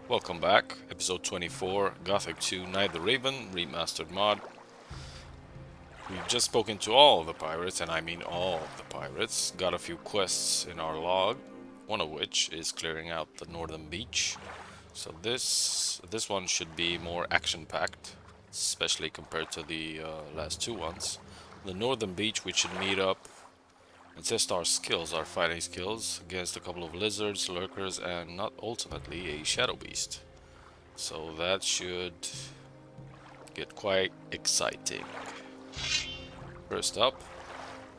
Welcome back, episode 24, Gothic 2 Night the Raven, Remastered Mod. We've just spoken to all of the pirates, and I mean all of the pirates. Got a few quests in our log, one of which is clearing out the northern beach. So this one should be more action-packed, especially compared to the last two ones. The northern beach we should meet up and test our skills, our fighting skills, against a couple of lizards, lurkers, and not ultimately a shadow beast. So that should get quite exciting. First up,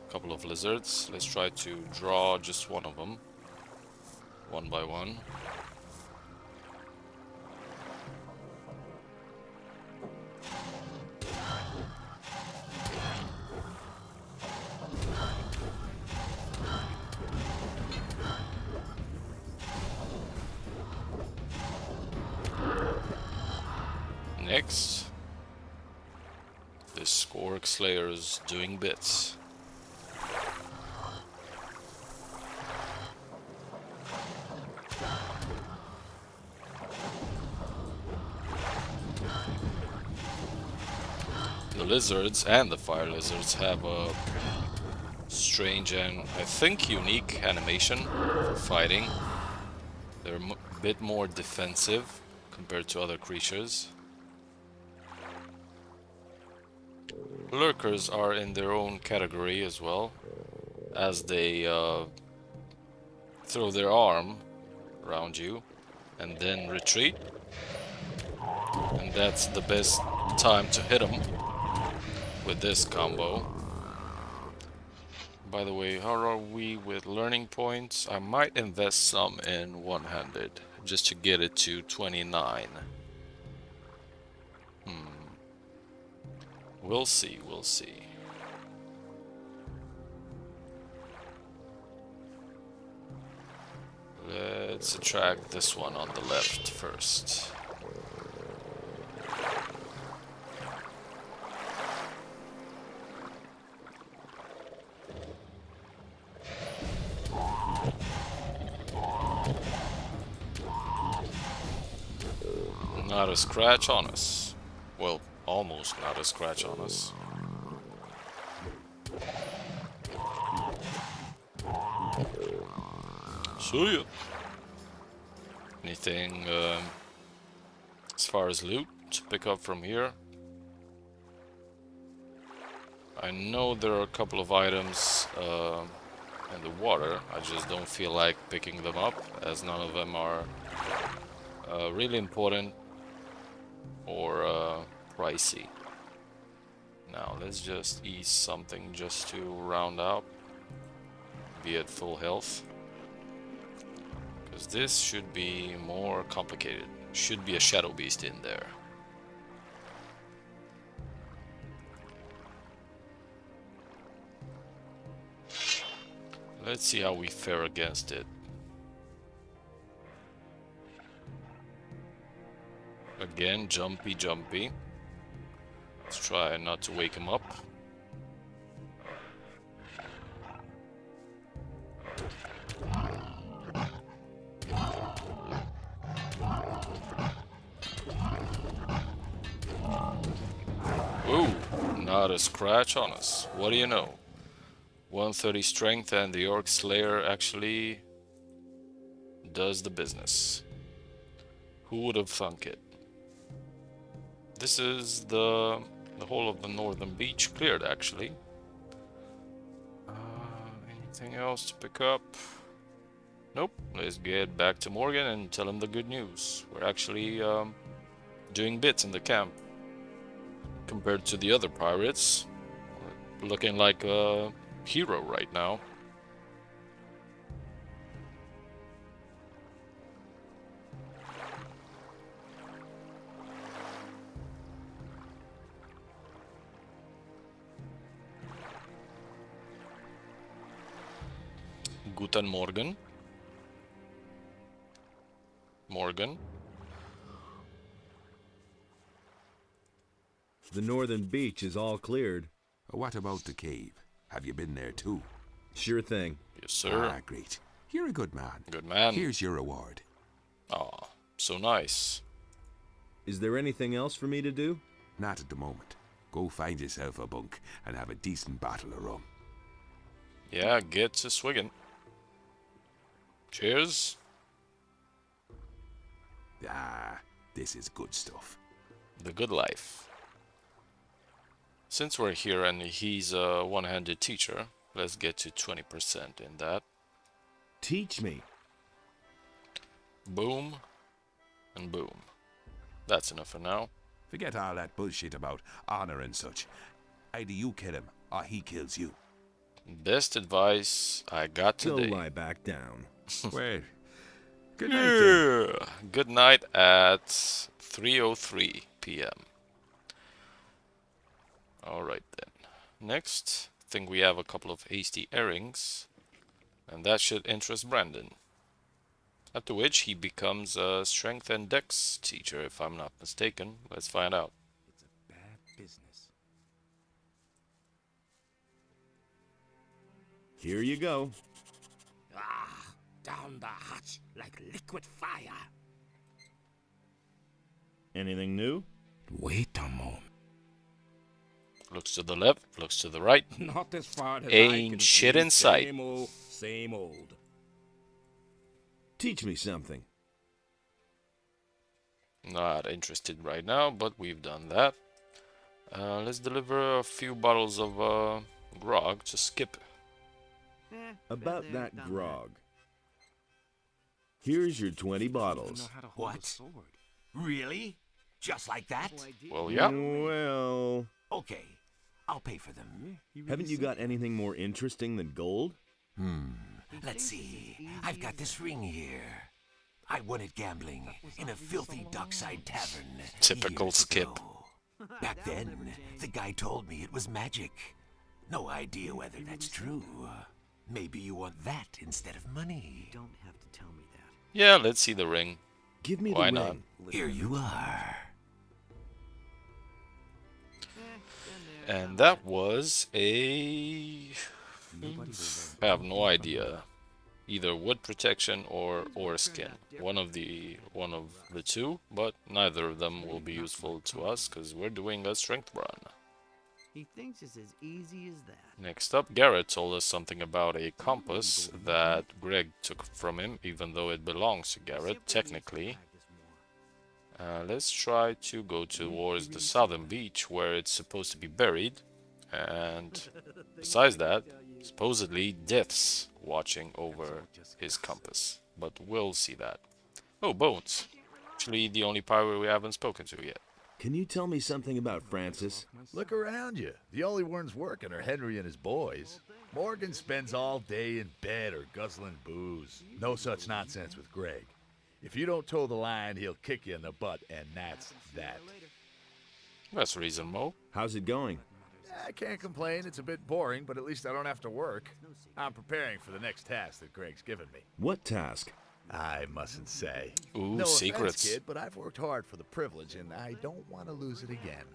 a couple of lizards. Let's try to draw just one of them, one by one. Next, this Skork Slayer's doing bits. The lizards and the fire lizards have a strange and I think unique animation for fighting. They're a bit more defensive compared to other creatures. Lurkers are in their own category as well, as they throw their arm around you and then retreat, and that's the best time to hit them with this combo. By the way, how are we with learning points? I might invest some in one-handed just to get it to 29. We'll see, we'll see. Let's attract this one on the left first. Not a scratch on us. Well, almost not a scratch on us. See ya. Anything as far as loot to pick up from here? I know there are a couple of items in the water. I just don't feel like picking them up, as none of them are really important or pricey. Now let's just eat something just to round out, be at full health, because this should be more complicated. Should be a shadow beast in there. Let's see how we fare against it. Again, jumpy, jumpy. Let's try not to wake him up. Ooh, not a scratch on us. What do you know? 130 strength and the Orc Slayer actually does the business. Who would have thunk it? This is the whole of the northern beach cleared, actually. Anything else to pick up? Nope. Let's get back to Morgan and tell him the good news. We're actually doing bits in the camp. Compared to the other pirates, we're looking like a hero right now. Guten Morgen. Morgan. The northern beach is all cleared. What about the cave? Have you been there too? Sure thing. Yes, sir. Ah, great. You're a good man. Good man. Here's your reward. Aw, So nice. Is there anything else for me to do? Not at the moment. Go find yourself a bunk and have a decent bottle of rum. Yeah, get to swiggin'. Cheers. Ah, this is good stuff. The good life. Since we're here and he's a one-handed teacher, let's get to 20% in that. Teach me. Boom. And boom. That's enough for now. Forget all that bullshit about honor and such. Either you kill him or he kills you. Best advice I got Go today. lie back down. Well, good night then. Yeah. Good night at 3:03 p.m. Alright then. Next, I think we have a couple of hasty airings, and that should interest Brandon. After which he becomes a strength and dex teacher, if I'm not mistaken. Let's find out. It's a bad business. Here you go. Ah, down the hatch like liquid fire. Anything new? Wait a moment. Looks to the left, looks to the right. Not as far as Ain't I can shit see. in sight. Same old, same old. Teach me something. Not interested right now, but we've done that. Let's deliver a few bottles of grog to Skip. About that grog. Here's your 20 bottles. What? Really? Just like that? Well, yeah. Well, Okay, I'll pay for them. haven't you got anything more interesting than gold? Let's see. I've got this ring here. I won it gambling in a filthy dockside tavern. Typical years Skip. ago. Back then, the guy told me it was magic. No idea whether that's true. Maybe you want that instead of money. Don't have to tell me that. Yeah, let's see the ring. Give me Why the not? ring. Here you are. And that was a... I have no idea. Either wood protection or skin. One of the two, but neither of them will be useful to us because we're doing a strength run. He thinks it's as easy as that. Next up, Garrett told us something about a compass that Greg took from him, even though it belongs to Garrett, technically. Let's try to go towards the southern beach where it's supposed to be buried. And besides that, supposedly Death's watching over his compass. But we'll see that. Oh, Bones. Actually, the only pirate we haven't spoken to yet. Can you tell me something about Francis? Look around you. The only ones working are Henry and his boys. Morgan spends all day in bed or guzzling booze. No such nonsense with Greg. If you don't toe the line, he'll kick you in the butt, and that's that. That's reasonable. How's it going? I can't complain. It's a bit boring, but at least I don't have to work. I'm preparing for the next task that Greg's given me. What task? I mustn't say. Ooh, No secrets. offense, kid, but I've worked hard for the privilege, and I don't want to lose it again.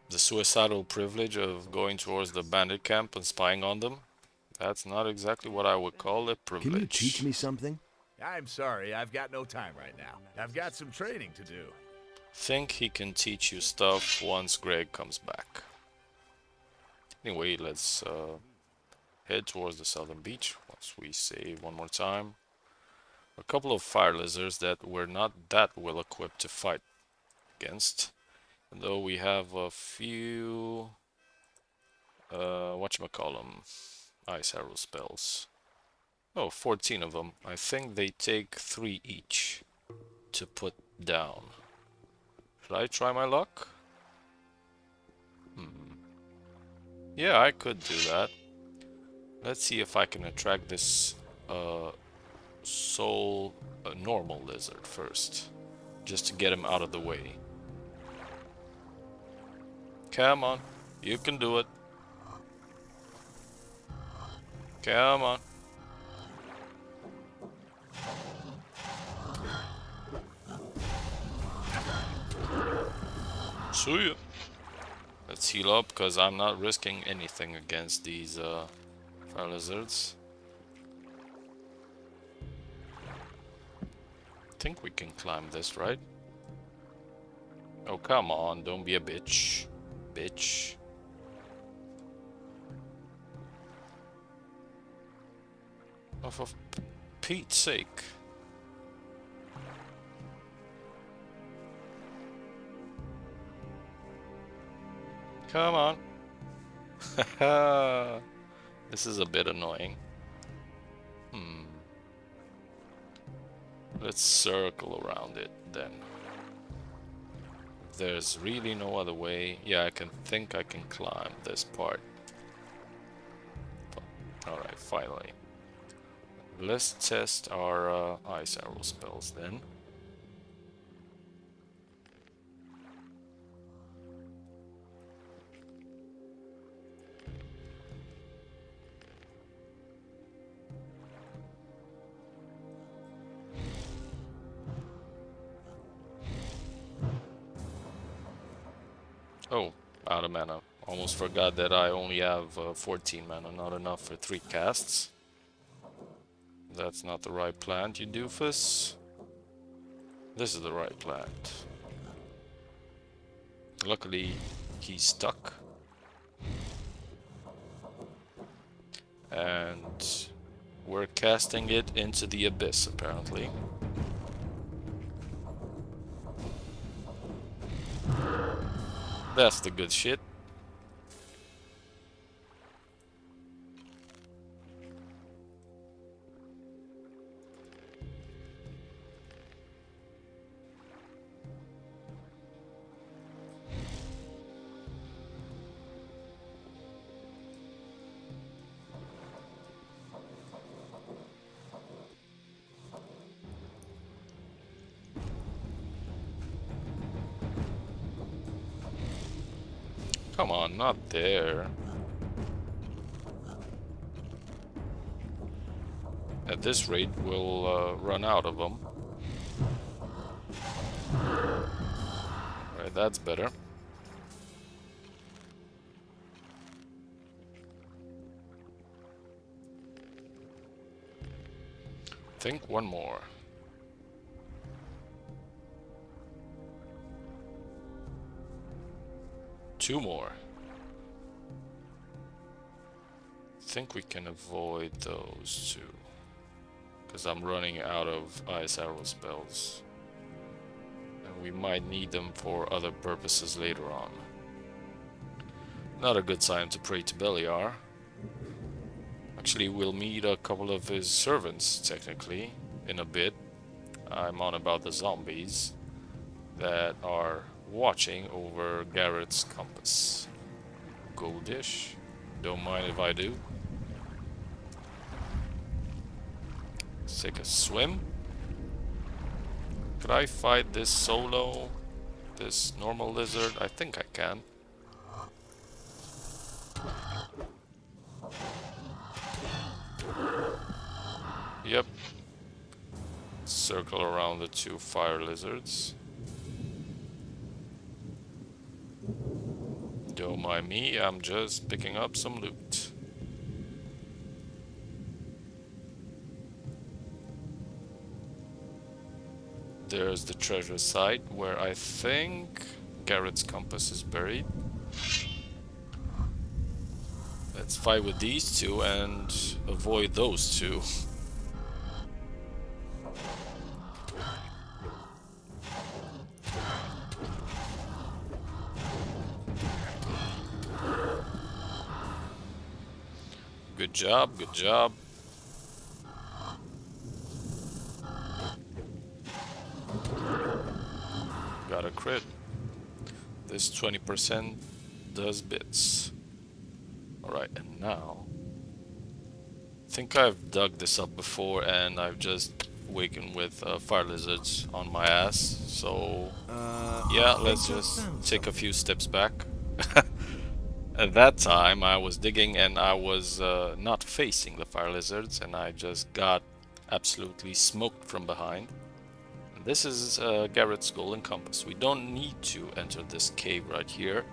The suicidal privilege of going towards the bandit camp and spying on them? That's not exactly what I would call a privilege. Can you teach me something? I'm sorry, I've got no time right now. I've got some training to do. Think he can teach you stuff once Greg comes back. Anyway, let's head towards the southern beach once we say one more time. A couple of fire lizards that we're not that well equipped to fight against. Though we have a few whatchamacallem, ice arrow spells. Oh, 14 of them. I think they take 3 each to put down. Should I try my luck? Yeah, I could do that. Let's see if I can attract this normal lizard first. Just to get him out of the way. Come on. You can do it. Come on. See ya. Let's heal up, because I'm not risking anything against these fire lizards. think we can climb this, right? Oh, come on, don't be a bitch. Bitch. Oh, for Pete's sake. Come on. This is a bit annoying. Let's circle around it then. There's really no other way. Yeah, I think I can climb this part. Alright, finally. Let's test our ice arrow spells then. Oh, out of mana. Almost forgot that I only have 14 mana, not enough for 3 casts. That's not the right plant, you doofus. This is the right plant. Luckily, he's stuck. And we're casting it into the abyss, apparently. That's the good shit. Come on, not there. At this rate, we'll run out of them. Right, that's better. Think one more. Two more. Think we can avoid those two. Because I'm running out of ice arrow spells. And we might need them for other purposes later on. Not a good time to pray to Beliar. Actually, we'll meet a couple of his servants, technically, in a bit. I'm on about the zombies that are watching over Garrett's compass. Goldish. Don't mind if I do. Let's take a swim. Could I fight this solo? This normal lizard? I think I can. Yep. Circle around the two fire lizards. Don't mind me, I'm just picking up some loot. There's the treasure site where I think Garrett's compass is buried. Let's fight with these two and avoid those two. Good job, good job. Got a crit. This 20% does bits. Alright, and now I think I've dug this up before and I've just wakened with fire lizards on my ass. So yeah, let's just take a few steps back. At that time I was digging and I was not facing the fire lizards and I just got absolutely smoked from behind. And this is Garrett's golden compass. We don't need to enter this cave right here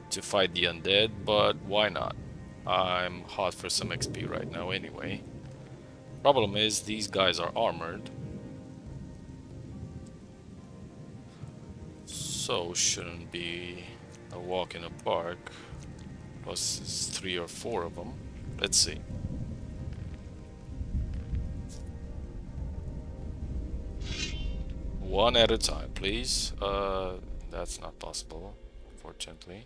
to fight the undead, but why not? I'm hot for some XP right now anyway. Problem is, these guys are armored. So, shouldn't be a walk in the park. Plus, it's 3 or 4 of them. Let's see. One at a time, please. That's not possible, unfortunately.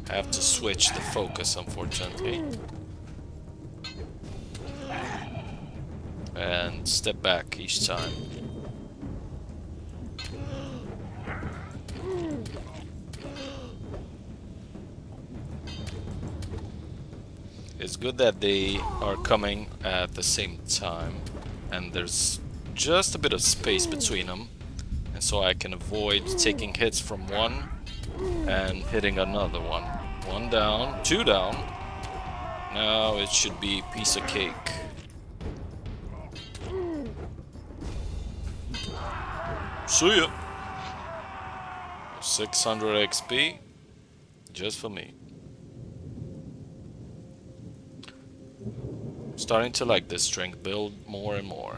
I have to switch the focus, unfortunately. And step back each time. It's good that they are coming at the same time, and there's just a bit of space between them, and so I can avoid taking hits from one and hitting another one. One down, 2 down. Now it should be piece of cake. See ya! 600 XP, just for me. Starting to like this strength build more and more.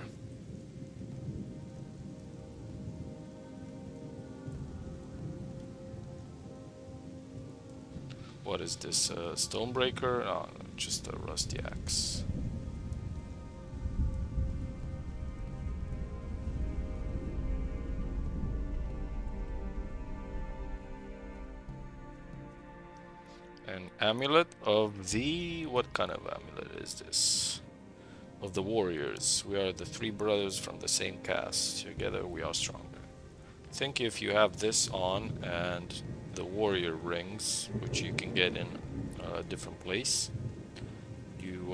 What is this? Stonebreaker? Oh, just a rusty axe. An amulet of the... What kind of amulet is this? Of the warriors. We are the 3 brothers from the same caste. Together we are stronger. I think if you have this on and the warrior rings, which you can get in a different place, you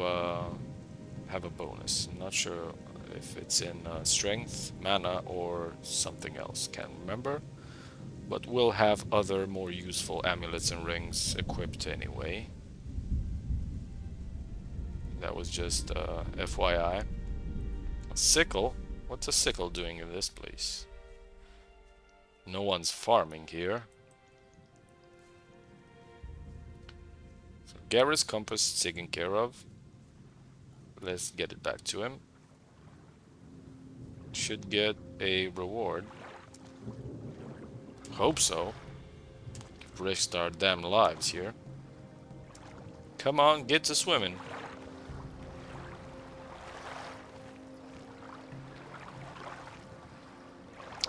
have a bonus. I'm not sure if it's in strength, mana, or something else. Can't remember. But we'll have other more useful amulets and rings equipped anyway. That was just FYI. A sickle? What's a sickle doing in this place? No one's farming here. So Garrett's compass is taken care of. Let's get it back to him. Should get a reward. Hope so. Risked our damn lives here. Come on, get to swimming.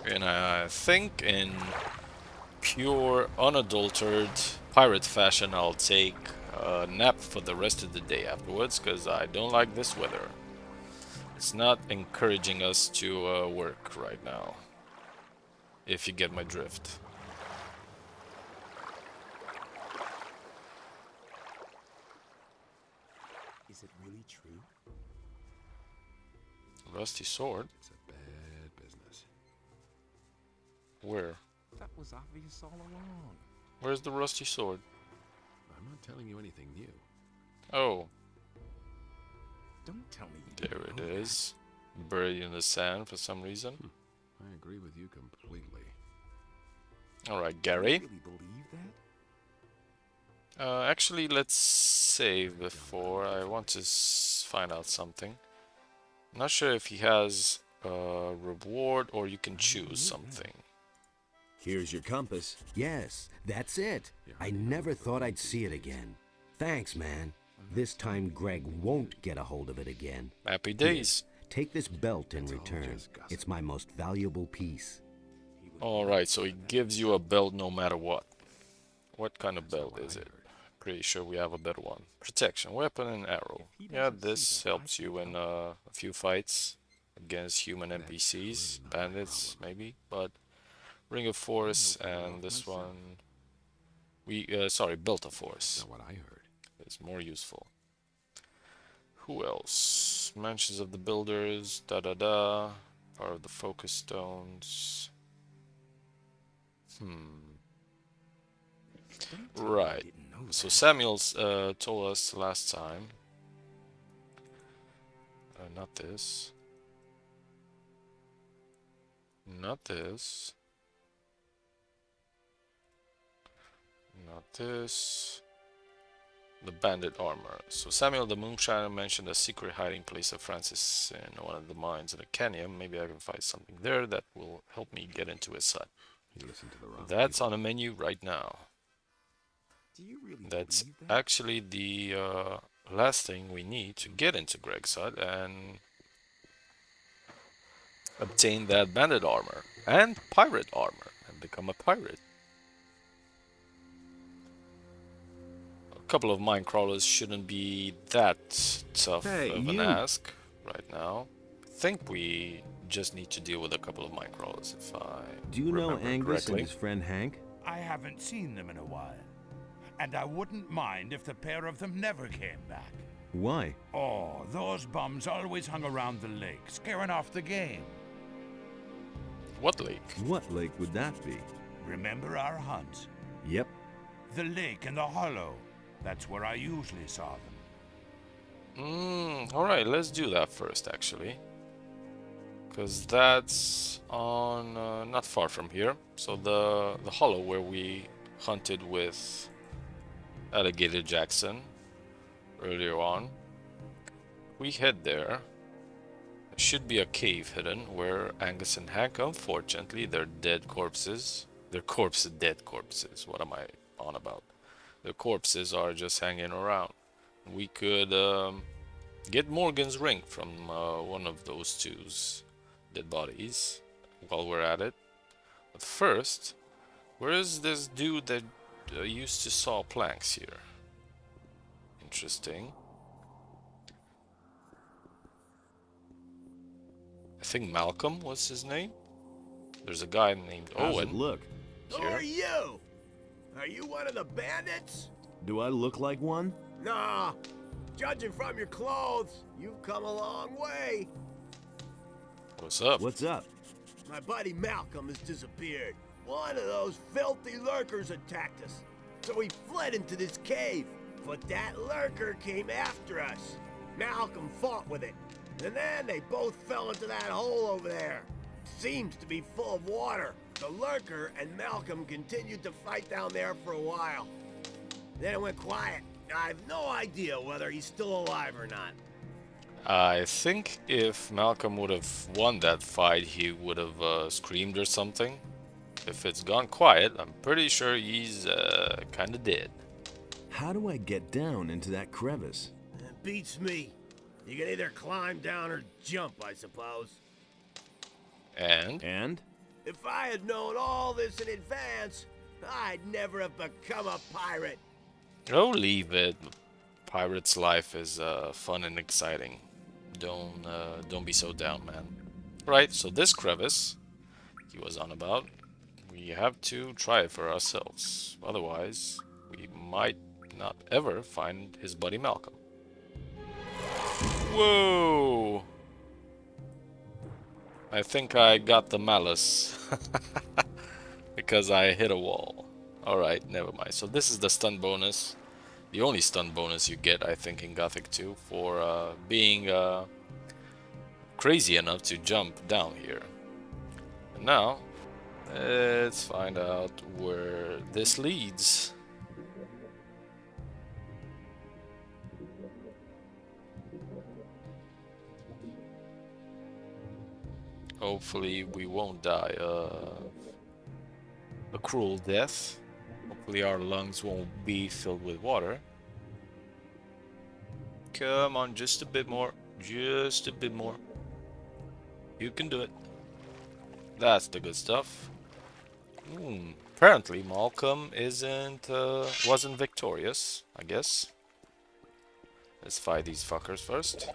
And I think in pure, unadulterated pirate fashion, I'll take a nap for the rest of the day afterwards, because I don't like this weather. It's not encouraging us to work right now, if you get my drift. Is it really true? Rusty sword? It's a bad business. Where? That was obvious all along. Where's the rusty sword? I'm not telling you anything new. Oh, Don't tell me you there didn't it know is. Buried in the sand for some reason. I agree with you completely. Alright, that. You Gary. really believe that? Actually, let's save before. I want to find out something. I'm not sure if he has a reward or you can choose something. Here's your compass. Yes, that's it. I never thought I'd see it again. Thanks, man. This time Greg won't get a hold of it again. Happy days. Take this belt in It's all return. just gossip. It's my most valuable piece. Alright, so he gives you a belt no matter what. What kind of belt is it? Pretty sure we have a better one. Protection, weapon and arrow. Yeah, this helps you in a few fights against human NPCs, bandits maybe, but Ring of Force and this one, sorry, Belt of Force Not what I heard. is more useful. Who else? Mansions of the Builders, Power of the Focus Stones. Don't tell me you Right. didn't know So that. Samuel's told us last time. Not this. Not this. Not this. The bandit armor. So Samuel the Moonshiner mentioned a secret hiding place of Francis in one of the mines in a canyon. Maybe I can find something there that will help me get into his hut. You listen to the wrong That's people. on a menu right now. Do you really That's believe that? actually the last thing we need to get into Greg's hut and obtain that bandit armor and pirate armor and become a pirate. A couple of mine crawlers shouldn't be that tough Hey, of an you! ask right now. I think we just need to deal with a couple of mine crawlers if I Do you know remember Angus and correctly. his friend Hank? I haven't seen them in a while. And I wouldn't mind if the pair of them never came back. Why? Oh, those bums always hung around the lake, scaring off the game. What lake? What lake would that be? Remember our hunt? Yep. The lake in the hollow. That's where I usually saw them. Alright, let's do that first actually. Because that's on not far from here. So the hollow where we hunted with Alligator Jackson earlier on. We head there. There should be a cave hidden where Angus and Hank, unfortunately, they're dead corpses. They're dead corpses. What am I on about? Their corpses are just hanging around. We could get Morgan's ring from one of those two's dead bodies while we're at it. But first, where is this dude that used to saw planks here? Interesting. I think Malcolm was his name. There's a guy named How's Owen it look? Who are you? Are you one of the bandits? Do I look like one? Nah. Judging from your clothes, you've come a long way. What's up? What's up? My buddy Malcolm has disappeared. One of those filthy lurkers attacked us. So we fled into this cave. But that lurker came after us. Malcolm fought with it. And then they both fell into that hole over there. Seems to be full of water. The lurker and Malcolm continued to fight down there for a while. Then it went quiet. I have no idea whether he's still alive or not. I think if Malcolm would have won that fight, he would have screamed or something. If it's gone quiet, I'm pretty sure he's kind of dead. How do I get down into that crevice? It beats me. You can either climb down or jump, I suppose. And? And? If I had known all this in advance, I'd never have become a pirate. Oh, leave it. Pirate's life is fun and exciting. Don't be so down, man. Right, so this crevice he was on about, we have to try it for ourselves. Otherwise, we might not ever find his buddy Malcolm. Whoa! I think I got the malice because I hit a wall. Alright, never mind. So this is the stun bonus. The only stun bonus you get, I think, in Gothic 2 for being crazy enough to jump down here. And now, let's find out where this leads. Hopefully we won't die a cruel death. Hopefully our lungs won't be filled with water. Come on, just a bit more. Just a bit more. You can do it. That's the good stuff. Apparently Malcolm wasn't victorious, I guess. Let's fight these fuckers first.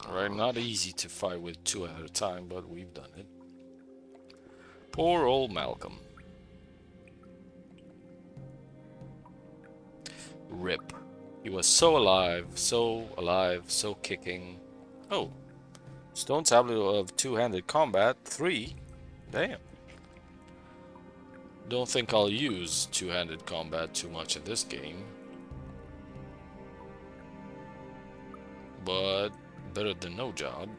Right, not easy to fight with two at a time, but we've done it. Poor old Malcolm. Rip. He was so alive, so kicking. Oh. Stone tablet of two-handed combat, 3. Damn. Don't think I'll use two-handed combat too much in this game. But better than no job.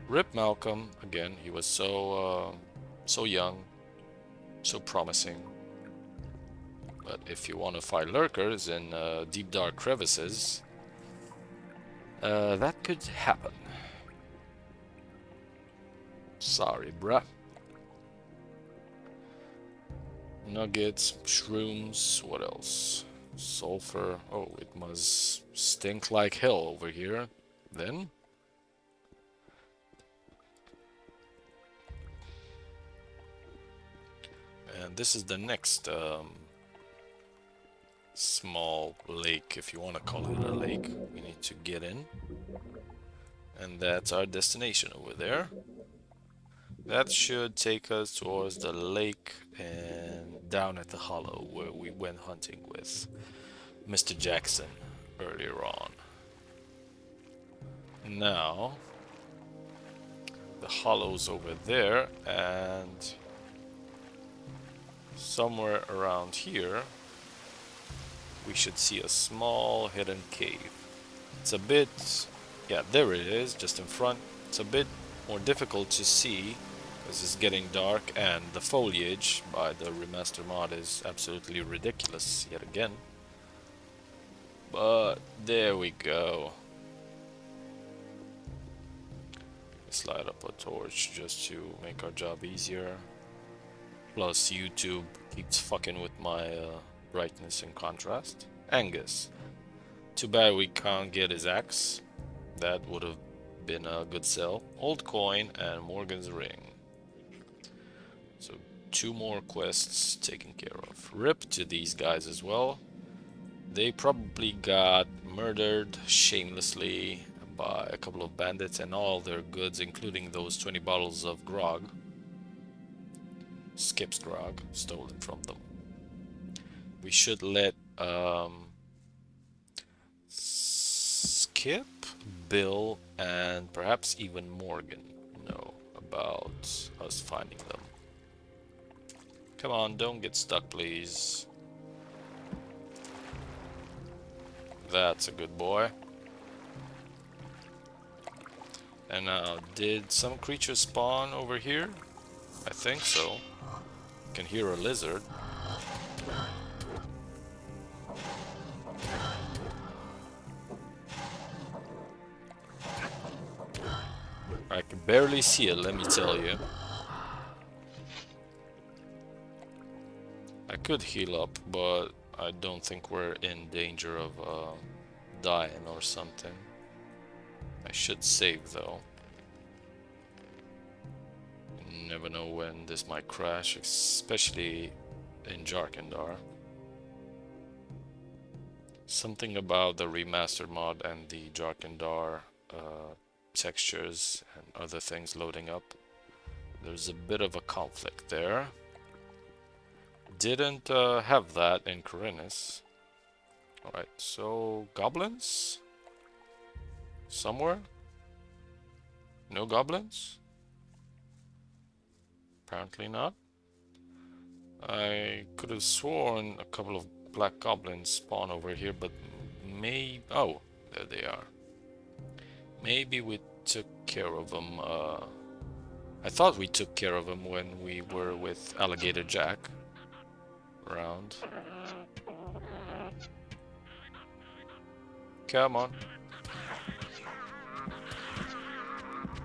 Rip Malcolm, again, he was so young, so promising. But if you want to fight lurkers in deep dark crevices, that could happen. Sorry, bruh. Nuggets, shrooms, what else? Sulfur. Oh, it must stink like hell over here, then. And this is the next small lake, if you want to call it a lake. We need to get in. And that's our destination over there. That should take us towards the lake and down at the hollow where we went hunting with Mr. Jackson earlier on. Now, the hollow's over there, and somewhere around here we should see a small hidden cave. It's a bit, yeah, there it is, just in front. It's a bit more difficult to see because it's getting dark, and the foliage by the Remaster Mod is absolutely ridiculous yet again. But there we go. Slide up a torch just to make our job easier. Plus YouTube keeps fucking with my brightness and contrast. Angus. Too bad we can't get his axe. That would have been a good sell. Old coin and Morgan's ring. So 2 more quests taken care of. Rip to these guys as well. They probably got murdered shamelessly by a couple of bandits and all their goods, including those 20 bottles of grog. Skip's grog, stolen from them. We should let Skip, Bill, and perhaps even Morgan know about us finding them. Come on, don't get stuck, please. That's a good boy. And now, did some creature spawn over here? I think so. Can hear a lizard. I can barely see it, let me tell you. I could heal up, but I don't think we're in danger of dying or something. I should save though. You never know when this might crash, especially in Jarkandar. Something about the Remaster Mod and the Jarkandar textures and other things loading up. There's a bit of a conflict there. Didn't have that in Korinis. Alright, so goblins? Somewhere? No goblins? Apparently not. I could have sworn a couple of black goblins spawn over here, but maybe... Oh, there they are. Maybe we took care of them. I thought we took care of them when we were with Alligator Jack around. Come on.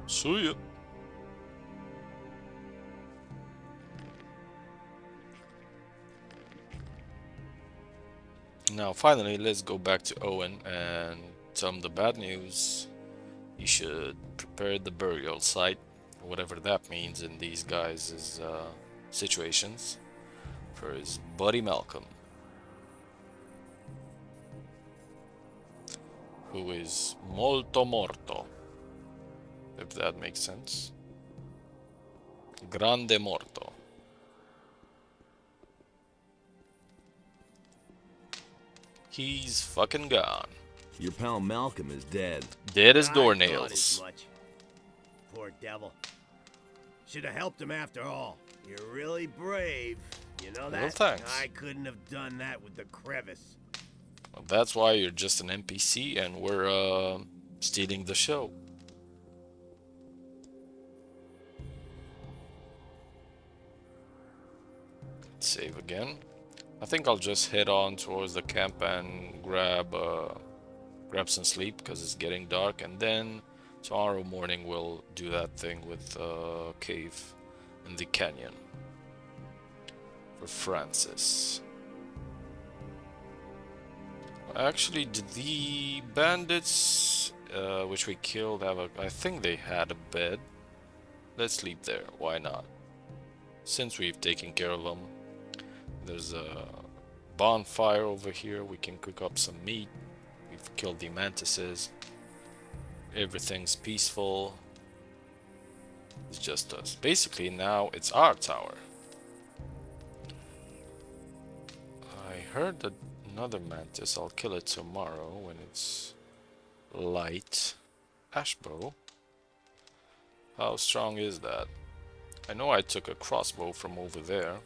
See ya. Now finally, let's go back to Owen and tell him the bad news. He should prepare the burial site, whatever that means in these guys' situations, for his buddy Malcolm, who is molto morto, if that makes sense. Grande morto. He's fucking gone. Your pal Malcolm is dead. Dead as I doornails. thought as much. Poor devil. Should have helped him after all. You're really brave. You know Well, that? thanks. I couldn't have done that with the crevice. Well, that's why you're just an NPC and we're stealing the show. Save again. I think I'll just head on towards the camp and grab some sleep because it's getting dark, and then tomorrow morning we'll do that thing with cave in the canyon for Francis. Actually, did the bandits which we killed have a... I think they had a bed. Let's sleep there, why not? Since we've taken care of them. There's a bonfire over here, we can cook up some meat. We've killed the mantises. Everything's peaceful. It's just us. Basically now it's our tower. I heard that another mantis. I'll kill it tomorrow when it's light. Ashbow. How strong is that? I know I took a crossbow from over there.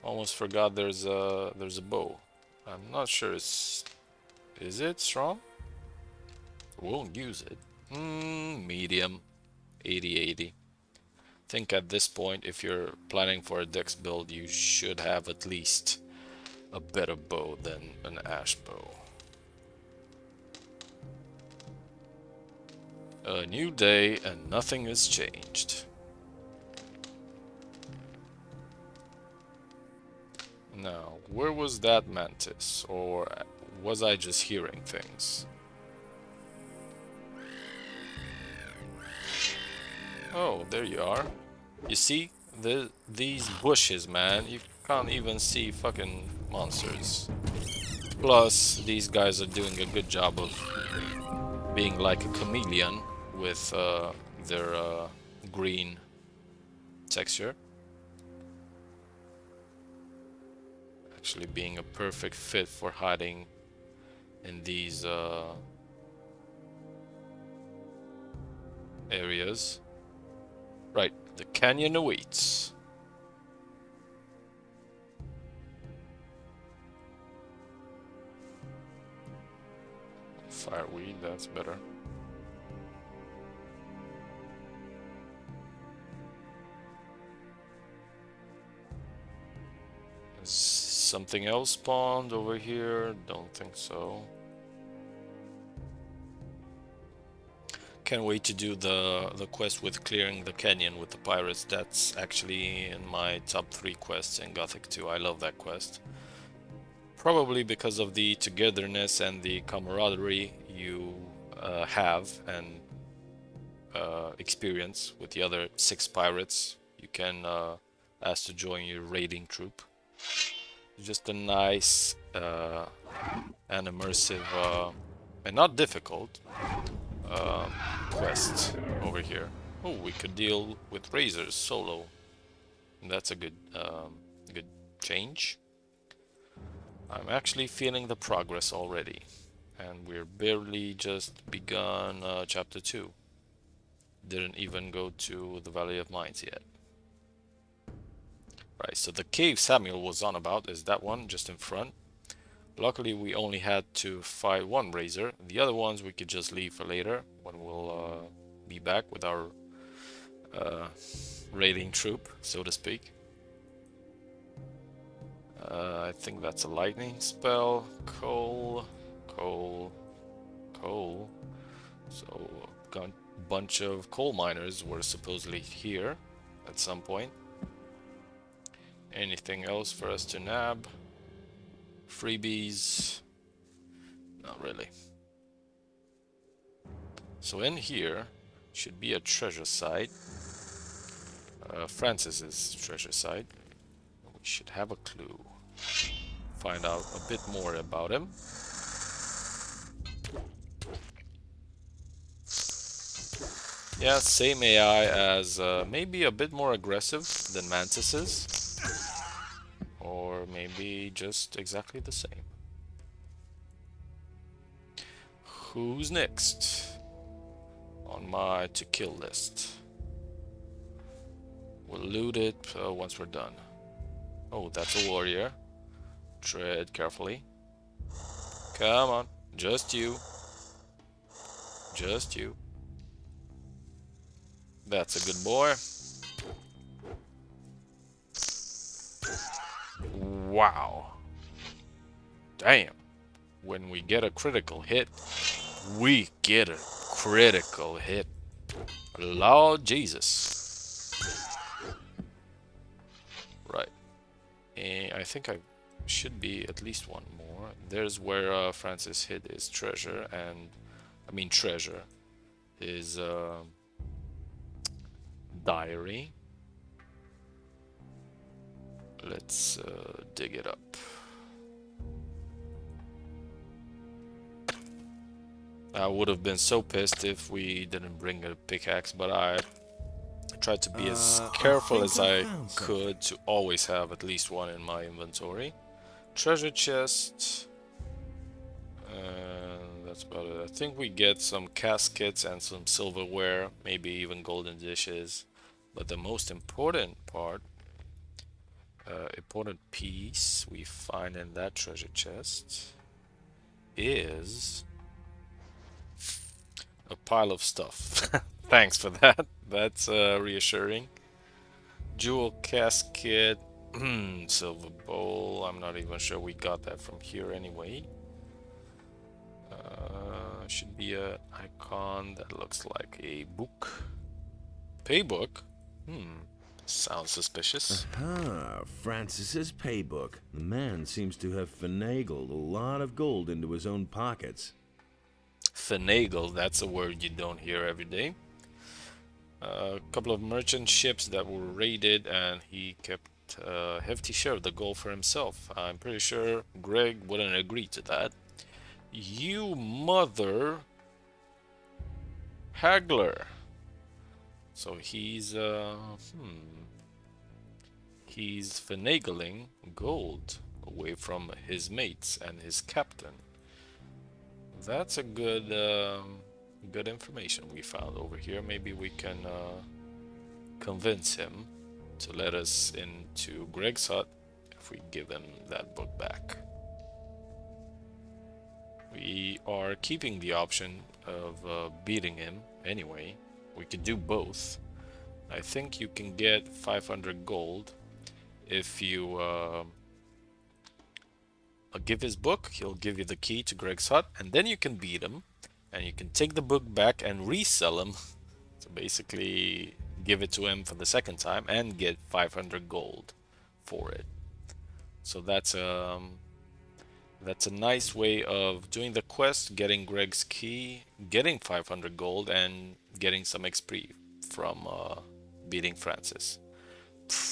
Almost forgot there's a bow. I'm not sure it's... Is it strong? Won't use it. Medium. 80-80. Think at this point, if you're planning for a dex build, you should have at least a better bow than an ash bow. A new day and nothing has changed. Now, where was that mantis? Or was I just hearing things? Oh, there you are. You see? These bushes, man. You can't even see fucking monsters. Plus, these guys are doing a good job of being like a chameleon with their green texture. Actually being a perfect fit for hiding in these areas. Right, the canyon awaits. Fireweed, that's better. Is something else spawned over here? Don't think so. Can't wait to do the quest with clearing the canyon with the pirates. That's actually in my top 3 quests in Gothic 2. I love that quest. Probably because of the togetherness and the camaraderie you have and experience with the other 6 pirates. You can ask to join your raiding troop. Just a nice and immersive and not difficult quest over here. Oh, we could deal with razors solo. That's a good change. I'm actually feeling the progress already, and we're barely just begun chapter 2. Didn't even go to the Valley of Mines yet. Right, so the cave Samuel was on about is that one just in front. Luckily we only had to fight one razor. The other ones we could just leave for later when we'll be back with our raiding troop, so to speak. I think that's a lightning spell. Coal. So got a bunch of coal miners were supposedly here at some point. Anything else for us to nab? Freebies? Not really. So in here should be a treasure site. Francis's treasure site. We should have a clue. Find out a bit more about him. Yeah, same AI as maybe a bit more aggressive than Mantis's. Or maybe just exactly the same. Who's next on my to kill list? We'll loot it once we're done. Oh, that's a warrior. Tread carefully. Come on. Just you. Just you. That's a good boy. Wow. Damn. When we get a critical hit, we get a critical hit. Lord Jesus. Right. And I think I should be at least one more. There's where Francis hid his treasure, and I mean treasure. His diary. Let's dig it up. I would have been so pissed if we didn't bring a pickaxe, but I tried to be as careful as I could to always have at least one in my inventory. Treasure chest. And that's about it. I think we get some caskets and some silverware, maybe even golden dishes. But the most important part, important piece we find in that treasure chest is a pile of stuff. Thanks for that. That's reassuring. Jewel casket, silver bowl. I'm not even sure we got that from here anyway. Should be an icon that looks like a book. Paybook? Sounds suspicious. Ah, Francis's paybook. The man seems to have finagled a lot of gold into his own pockets. Finagle, that's a word you don't hear every day. A couple of merchant ships that were raided, and he kept a hefty share of the gold for himself. I'm pretty sure Greg wouldn't agree to that. You mother haggler. So he's finagling gold away from his mates and his captain. That's a good good information we found over here. Maybe we can convince him to let us into Greg's hut if we give him that book back. We are keeping the option of beating him anyway. We could do both. I think you can get 500 gold if you give his book. He'll give you the key to Greg's hut, and then you can beat him, and you can take the book back and resell him. So basically give it to him for the second time and get 500 gold for it. So that's a nice way of doing the quest, getting Greg's key, getting 500 gold, and getting some XP from beating Francis.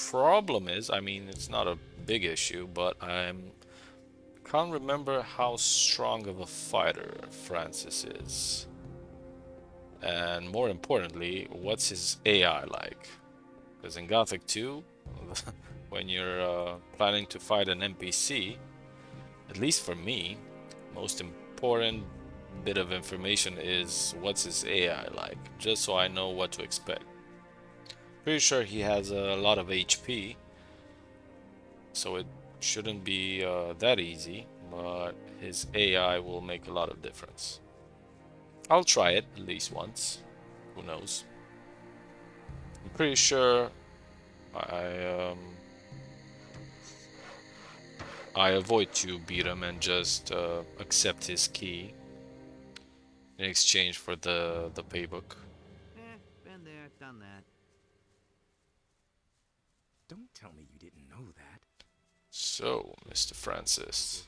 Problem is, I mean, it's not a big issue, but I can't remember how strong of a fighter Francis is. And more importantly, what's his AI like? Because in Gothic 2, when you're planning to fight an NPC, at least for me, most important bit of information is what's his AI like, just so I know what to expect. Pretty sure he has a lot of HP, so it shouldn't be that easy, but his AI will make a lot of difference. I'll try it at least once, who knows. I'm pretty sure I avoid to beat him and just accept his key in exchange for the paybook. Been there, done that. Don't tell me you didn't know that. So, Mr. Francis,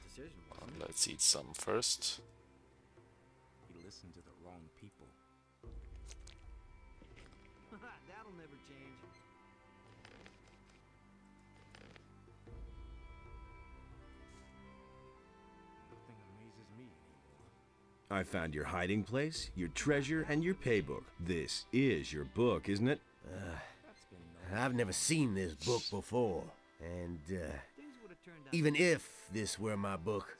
let's eat some first. You listened to the wrong people. That'll never change. Nothing amazes me anymore. I found your hiding place, your treasure, and your paybook. This is your book, isn't it? I've never seen this book before, and even if this were my book,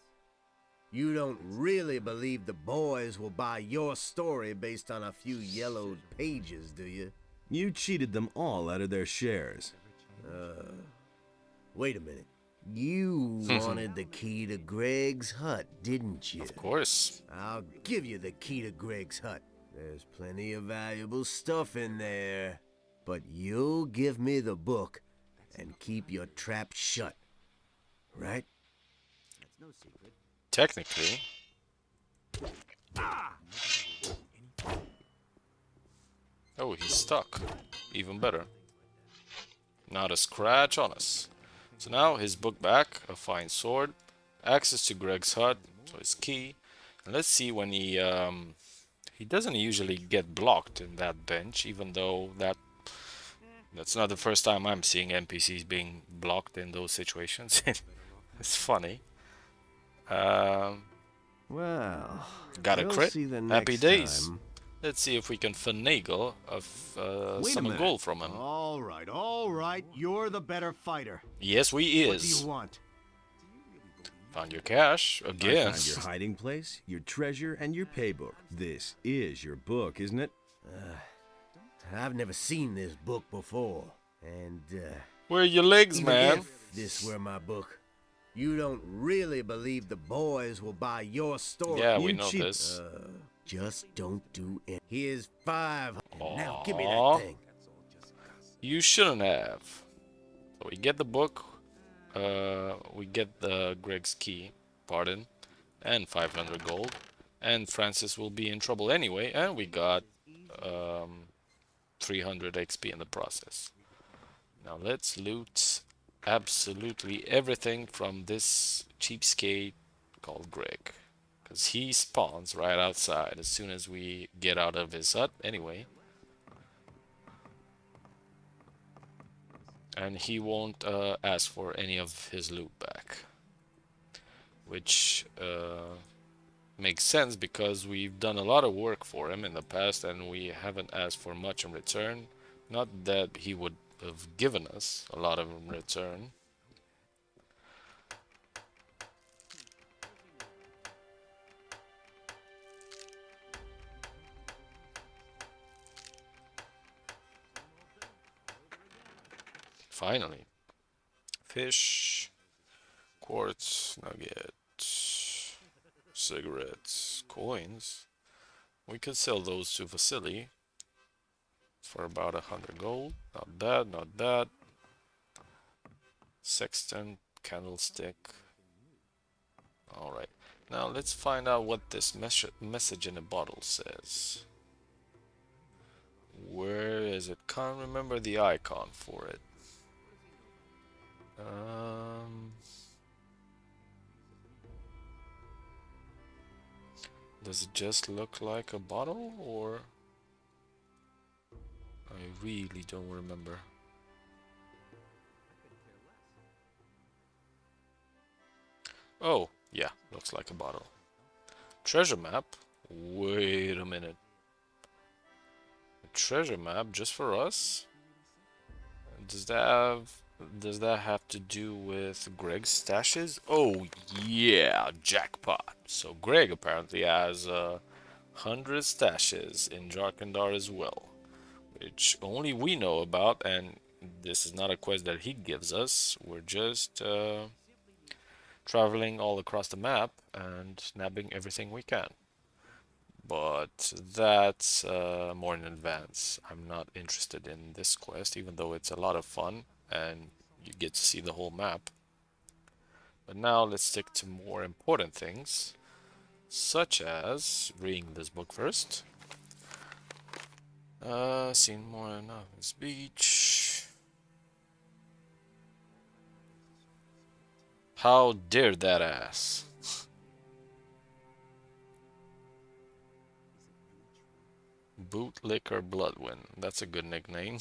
you don't really believe the boys will buy your story based on a few yellowed pages, do you? You cheated them all out of their shares. Wait a minute. You wanted the key to Greg's hut, didn't you? Of course. I'll give you the key to Greg's hut. There's plenty of valuable stuff in there. But you'll give me the book and keep your trap shut. Right? That's no secret. Technically. Oh, he's stuck. Even better. Not a scratch on us. So now his book back, a fine sword, access to Greg's hut, so his key. And let's see when he doesn't usually get blocked in that bench, even though that's not the first time I'm seeing NPCs being blocked in those situations. It's funny. Well, Got a we'll crit. see the Happy next days. time. Let's see if we can finagle some gold from him. All right. You're the better fighter. Yes, we What do is. you want? Found your cash again. I found your hiding place, your treasure, and your paybook. This is your book, isn't it? I've never seen this book before. And, Where are your legs, even man? if this were my book, you don't really believe the boys will buy your story. Yeah, we You know cheat- this. Just don't do it. Here's 5. Now give me Aw. that thing. You shouldn't have. So we get the book. We get the Greg's key, pardon, and 500 gold. And Francis will be in trouble anyway. And we got 300 XP in the process. Now let's loot absolutely everything from this cheapskate called Greg. Because he spawns right outside as soon as we get out of his hut anyway. And he won't ask for any of his loot back. Which makes sense because we've done a lot of work for him in the past and we haven't asked for much in return. Not that he would have given us a lot of in return. Finally. Fish, quartz, nuggets, cigarettes, coins. We could sell those to Vasily for about 100 gold. Not bad, not bad. Sextant, candlestick. Alright. Now let's find out what this message in a bottle says. Where is it? Can't remember the icon for it. Does it just look like a bottle, or I really don't remember. Oh, yeah, looks like a bottle. Treasure map? Wait a minute. A treasure map just for us? Does that have to do with Greg's stashes? Oh yeah, jackpot. So Greg apparently has 100 stashes in Jarkandar as well, which only we know about, and this is not a quest that he gives us. We're just traveling all across the map and nabbing everything we can. But that's more in advance. I'm not interested in this quest, even though it's a lot of fun and you get to see the whole map. But now let's stick to more important things, such as reading this book first. Seen more enough this beach. How dare that ass? Bootlicker Bloodwind. That's a good nickname.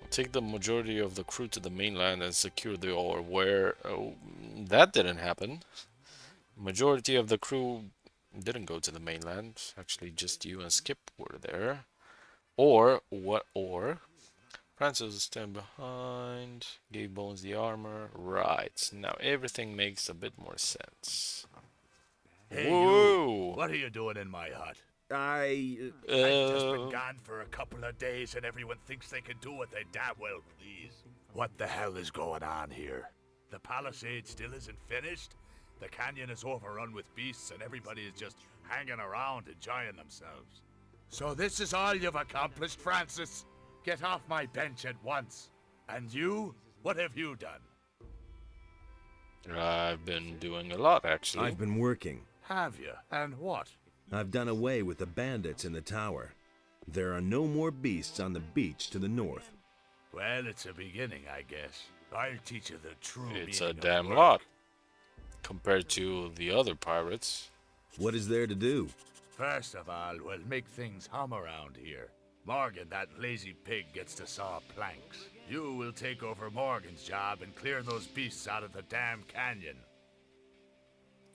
Take the majority of the crew to the mainland and secure the ore. Where? Oh, that didn't happen. Majority of the crew didn't go to the mainland. Actually, just you and Skip were there. Or what? Or Francis is stand behind. Gave Bones the armor. Right. Now everything makes a bit more sense. Hey, Whoa. you! What are you doing in my hut? I... I've just been gone for a couple of days and everyone thinks they can do what they damn well please. What the hell is going on here? The palisade still isn't finished? The canyon is overrun with beasts and everybody is just hanging around enjoying themselves. So this is all you've accomplished, Francis? Get off my bench at once. And you? What have you done? I've been doing a lot, actually. I've been working. Have you? And what? I've done away with the bandits in the tower. There are no more beasts on the beach to the north. Well, it's a beginning, I guess. I'll teach you the true It's meaning a of damn work. lot compared to the other pirates. What is there to do? First of all, we'll make things hum around here. Morgan, that lazy pig, gets to saw planks. You will take over Morgan's job and clear those beasts out of the damn canyon.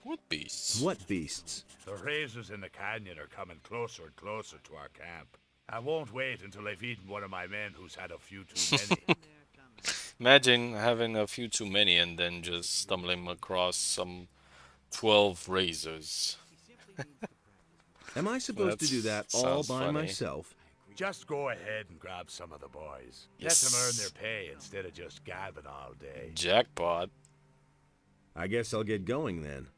What beasts? What beasts? The razors in the canyon are coming closer and closer to our camp. I won't wait until I've eaten one of my men who's had a few too many. Imagine having a few too many and then just stumbling across some 12 razors. Am I supposed to do that all sounds by funny. myself? Just go ahead and grab some of the boys. Yes. Let them earn their pay instead of just gabbing all day. Jackpot. I guess I'll get going then.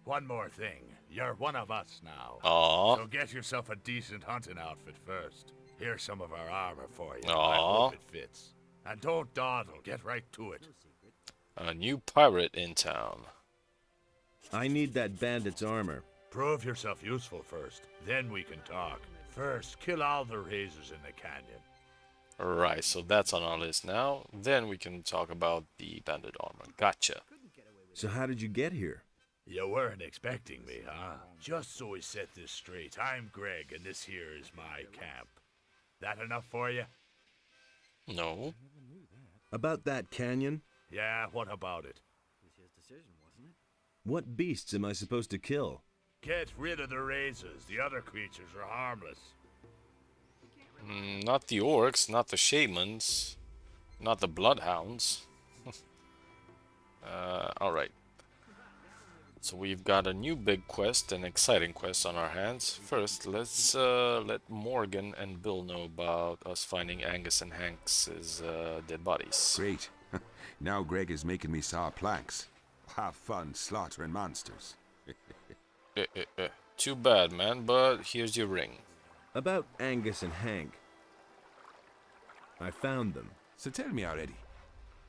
One more thing. You're one of us now. Aw. So get yourself a decent hunting outfit first. Here's some of our armor for you. I Aw. hope it fits. And don't dawdle. Get right to it. A new pirate in town. I need that bandit's armor. Prove yourself useful first. Then we can talk. First, kill all the razors in the canyon. Right, so that's on our list now. Then we can talk about the bandit armor. Gotcha. So how did you get here? You weren't expecting me, huh? Just so we set this straight, I'm Greg, and this here is my camp. That enough for you? No. About that canyon? Yeah, what about it? What beasts am I supposed to kill? Get rid of the razors. The other creatures are harmless. Not the orcs, not the shamans, not the bloodhounds. Alright. So we've got a new big quest, an exciting quest on our hands. First, let's let Morgan and Bill know about us finding Angus and Hank's dead bodies. Great. Now Greg is making me saw planks. Have fun slaughtering monsters. Too bad, man, but here's your ring. About Angus and Hank. I found them. So tell me already.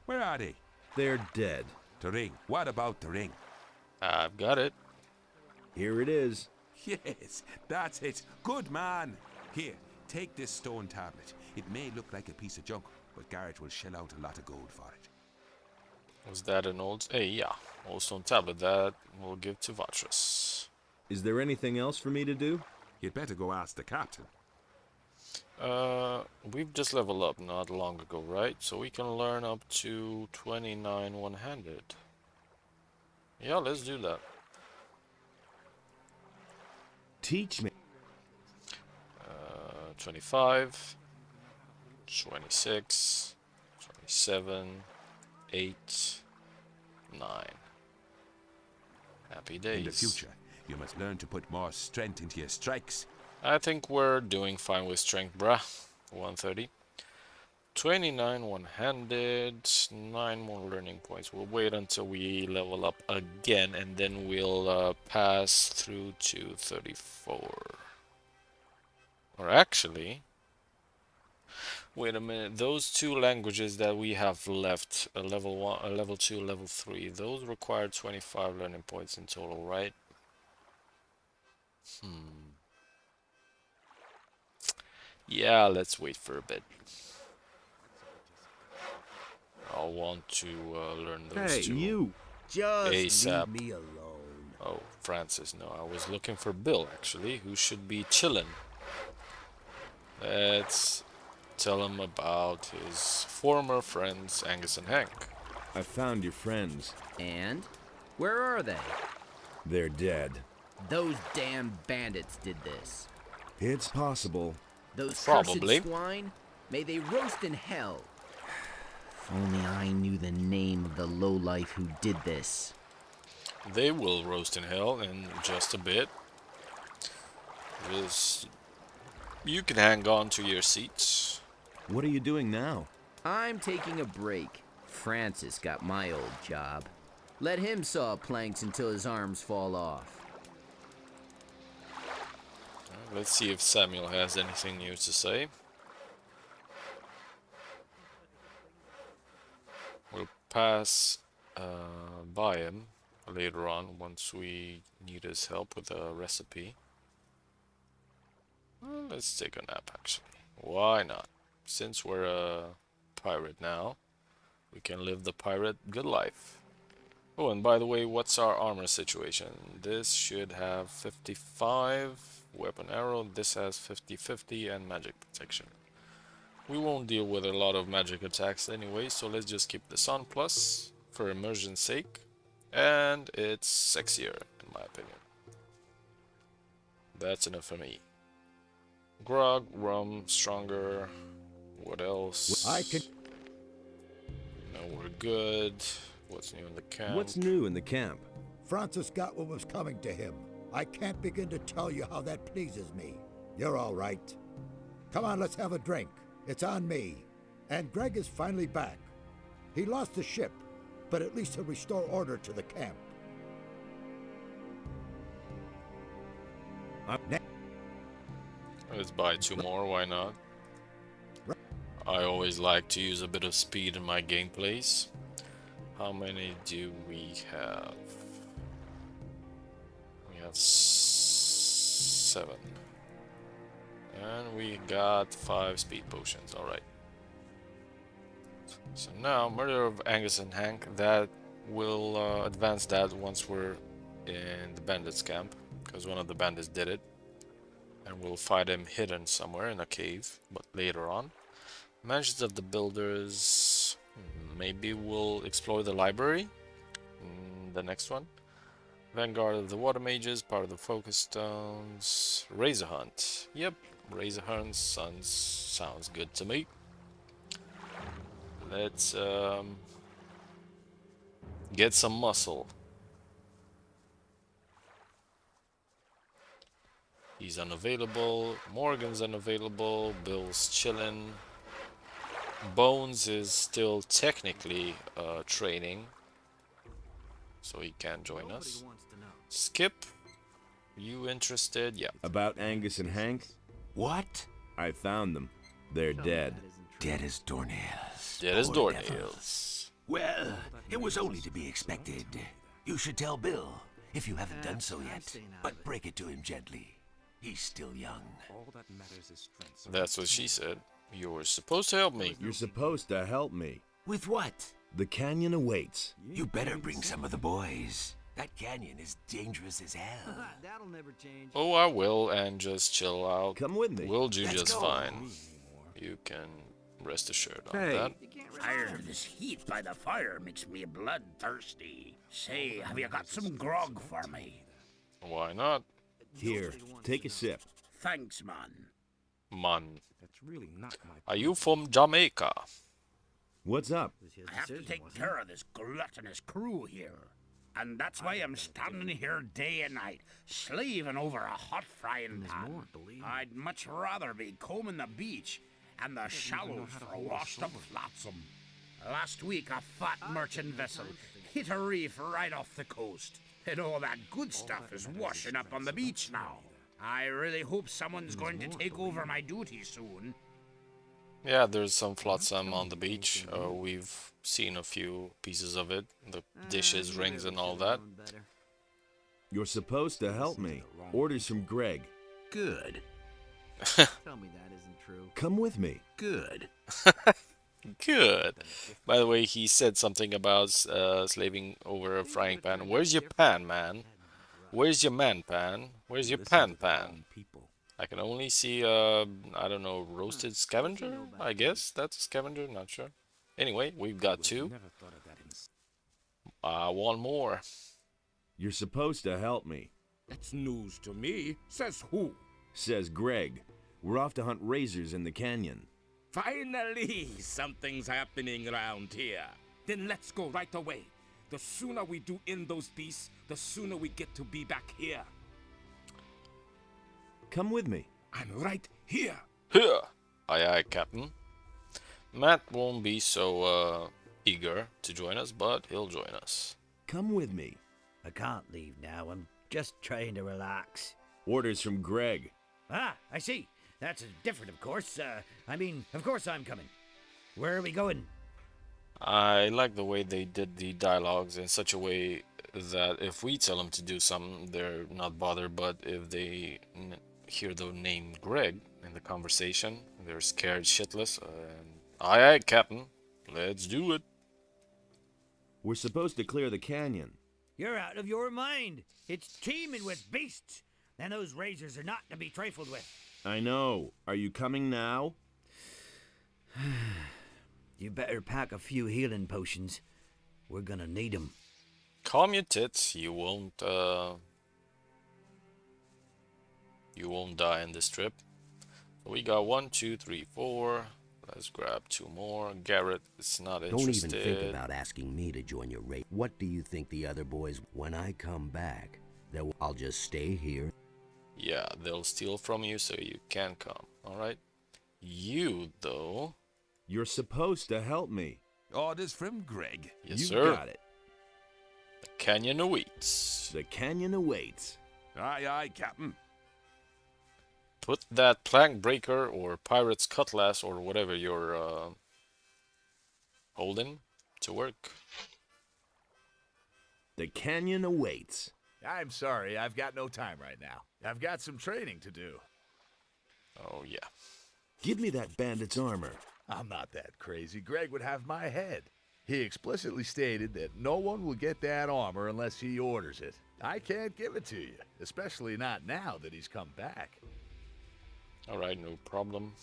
Where are they? They're dead. The ring. What about the ring? I've got it. Here it is. Yes, that's it. Good man. Here, take this stone tablet. It may look like a piece of junk, but Garrett will shell out a lot of gold for it. Was that an old... Hey, yeah. Old stone tablet that we'll give to Vatras. Is there anything else for me to do? You'd better go ask the captain. We've just leveled up not long ago, right? So we can learn up to 29 one-handed. Yeah, let's do that. Teach me. 25, 26, 27, 8, 9. Happy days. In the future, you must learn to put more strength into your strikes. I think we're doing fine with strength, bruh. 130. 29 one-handed, 9 more learning points. We'll wait until we level up again, and then we'll pass through to 34. Or actually, wait a minute. Those two languages that we have left, level 1, level 2, level 3, those require 25 learning points in total, right? Yeah, let's wait for a bit. I'll want to learn those Hey, two. you! Just ASAP. leave me alone. Oh, Francis, no, I was looking for Bill, actually, who should be chilling. Let's tell him about his former friends, Angus and Hank. I found your friends. And? Where are they? They're dead. Those damn bandits did this. It's possible. Those Probably. cursed swine? May they roast in hell. If only I knew the name of the lowlife who did this. They will roast in hell in just a bit. Just, you can hang on to your seats. What are you doing now? I'm taking a break. Francis got my old job. Let him saw planks until his arms fall off. Let's see if Samuel has anything new to say. We'll pass by him later on once we need his help with a recipe. Well, let's take a nap actually. Why not? Since we're a pirate now, we can live the pirate good life. Oh, and by the way, what's our armor situation? This should have 55 weapon arrow. This has 50-50 and magic protection. We won't deal with a lot of magic attacks anyway, so let's just keep this on plus for immersion's sake. And it's sexier, in my opinion. That's enough for me. Grog, rum, stronger. What else? I can. No, we're good. What's new in the camp? What's new in the camp? Francis got what was coming to him. I can't begin to tell you how that pleases me. You're all right. Come on, let's have a drink. It's on me. And Greg is finally back. He lost the ship, but at least he'll restore order to the camp. Let's buy 2 more, why not? I always like to use a bit of speed in my gameplays. How many do we have? We have 7. And we got 5 speed potions, alright. So now, Murder of Angus and Hank, that will advance that once we're in the bandits camp, because one of the bandits did it. And we'll fight him hidden somewhere in a cave, but later on. Mansions of the Builders, maybe we'll explore the library, the next one. Vanguard of the Water Mages, part of the Focus Stones. Razor Hunt, yep, Razor Hunt sounds good to me. Let's get some muscle. He's unavailable, Morgan's unavailable, Bill's chillin'. Bones is still technically training, so he can't join us. Skip, you interested? Yeah. About Angus and Hank? What? I found them. They're dead. Dead as doornails. Dead as Poor doornails. devils. Well, it was only to be expected. You should tell Bill, if you haven't done so yet. But break it to him gently. He's still young. That's what she said. You were supposed to help me. You're supposed to help me. With what? The canyon awaits. You better bring some of the boys. That canyon is dangerous as hell. That'll never change. Oh, I will, and just chill out. Come with me. We'll do Let's just go. fine. You can rest assured on Hey. that. Fire, this heat by the fire makes me bloodthirsty. Say, have you got some grog for me? Why not? Here, take a sip. Thanks, man. Man. That's really not my. Are you from Jamaica? What's up? I have to take care of this gluttonous crew here. And that's why I'm standing here day and night, slaving over a hot frying pan. I'd much rather be combing the beach and the shallows for a washed up flotsam. Last week, a fat merchant vessel hit a reef right off the coast. And all that good stuff is washing up on the beach now. I really hope someone's going to take over my duty soon. Yeah, there's some flotsam on the beach. We've seen a few pieces of it. The dishes, rings, and all that. You're supposed to help me. Orders from Greg. Good. Tell me that isn't true. Come with me. Good. Good. By the way, he said something about slaving over a frying pan. Where's your pan, man? Where's your man pan? Where's your pan? I can only see, I don't know, roasted scavenger? I guess that's a scavenger, not sure. Anyway, we've got 2. I want more. You're supposed to help me. That's news to me. Says who? Says Greg. We're off to hunt razors in the canyon. Finally, something's happening around here. Then let's go right away. The sooner we do in those beasts, the sooner we get to be back here. Come with me. I'm right here. Here! Aye aye, Captain. Matt won't be so eager to join us, but he'll join us. Come with me. I can't leave now. I'm just trying to relax. Orders from Greg. Ah, I see. That's different, of course. Of course I'm coming. Where are we going? I like the way they did the dialogues in such a way that if we tell them to do something, they're not bothered, but if they hear the name Greg in the conversation, they're scared shitless. And aye aye, Captain. Let's do it. We're supposed to clear the canyon. You're out of your mind. It's teeming with beasts. And those razors are not to be trifled with. I know. Are you coming now? You better pack a few healing potions. We're gonna need them. Calm your tits. You won't die in this trip. So we got 1, 2, 3, 4. Let's grab 2 more. Garrett is not interested. Don't even think about asking me to join your raid. What do you think the other boys, when I come back, I'll just stay here? Yeah, they'll steal from you so you can't come. Alright? You, though... You're supposed to help me. Orders from Greg. Yes, you sir. got it. The canyon awaits. The canyon awaits. Aye, aye, Captain. Put that plank breaker or pirate's cutlass or whatever you're holding to work. The canyon awaits. I'm sorry, I've got no time right now. I've got some training to do. Oh, yeah. Give me that bandit's armor. I'm not that crazy. Greg would have my head. He explicitly stated that no one will get that armor unless he orders it. I can't give it to you, especially not now that he's come back. Alright, no problem.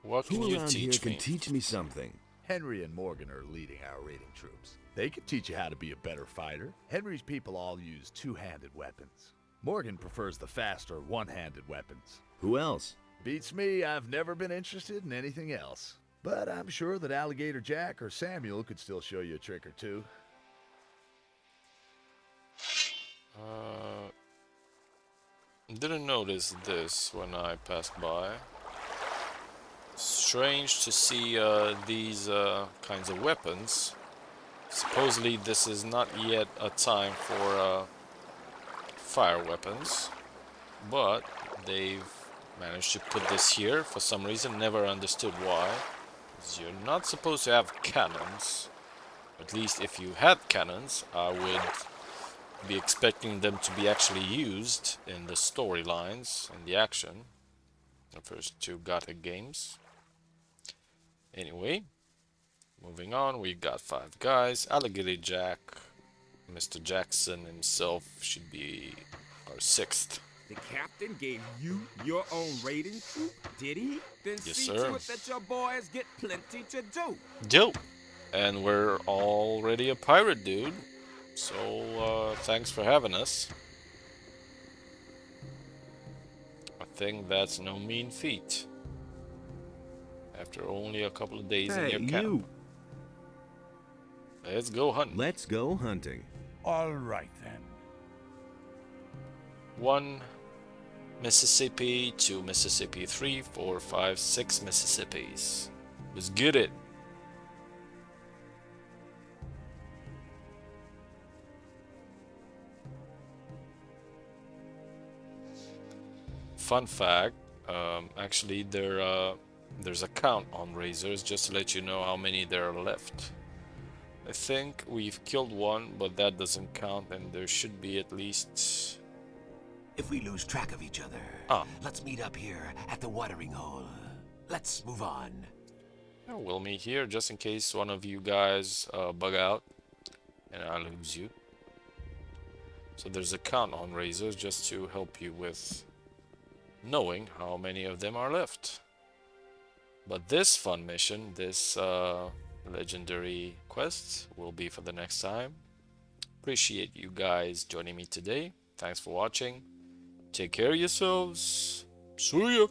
What Who can you around here teach can me? teach me something? Henry and Morgan are leading our raiding troops. They can teach you how to be a better fighter. Henry's people all use two-handed weapons. Morgan prefers the faster one-handed weapons. Who else? Beats me, I've never been interested in anything else. But I'm sure that Alligator Jack or Samuel could still show you a trick or two. Didn't notice this when I passed by. Strange to see these kinds of weapons. Supposedly this is not yet a time for fire weapons, but they've managed to put this here for some reason. Never understood why. 'Cause you're not supposed to have cannons. At least if you had cannons, I would be expecting them to be actually used in the storylines and the action. The first 2 Gothic games. Anyway, moving on, we got 5 guys. Alligator Jack, Mr. Jackson himself should be our 6th. The captain gave you your own raiding troop, did he? Then Yes, see sir. to it that your boys get plenty to do. Dope. And we're already a pirate, dude. So, thanks for having us. I think that's no mean feat. After only a couple of days in Hey, your camp. you. Let's go hunting. Let's go hunting. All right, then. 1 Mississippi, 2 Mississippi, 3, 4, 5, 6 Mississippis. Let's get it. Fun fact, actually there's a count on razors just to let you know how many there are left. I think we've killed 1, but that doesn't count, and there should be at least... If we lose track of each other, let's meet up here at the watering hole. Let's move on. Yeah, we'll meet here just in case one of you guys bug out and I lose you. So there's a count on razors just to help you with knowing how many of them are left. But this fun mission, this legendary quest, will be for the next time. Appreciate you guys joining me today. Thanks for watching. Take care of yourselves. See ya.